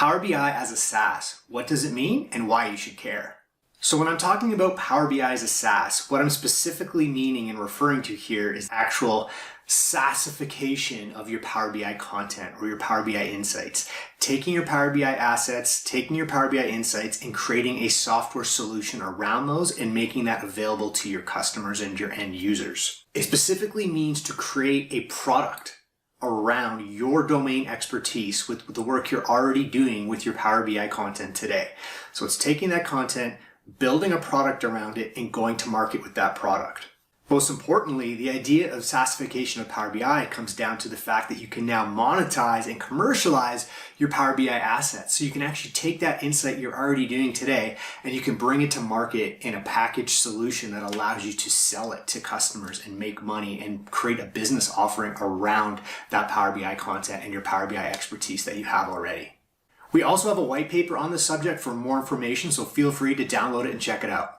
Power BI as a SaaS, what does it mean and why you should care? So when I'm talking about Power BI as a SaaS, what I'm specifically meaning and referring to here is actual SaaSification of your Power BI content or your Power BI insights. Taking your Power BI assets, taking your Power BI insights and creating a software solution around those and making that available to your customers and your end users. It specifically means to create a product around your domain expertise with the work you're already doing with your Power BI content today. So it's taking that content, building a product around it, and going to market with that product. Most importantly, the idea of SaaSification of Power BI comes down to the fact that you can now monetize and commercialize your Power BI assets. So you can actually take that insight you're already doing today and you can bring it to market in a packaged solution that allows you to sell it to customers and make money and create a business offering around that Power BI content and your Power BI expertise that you have already. We also have a white paper on this subject for more information, so feel free to download it and check it out.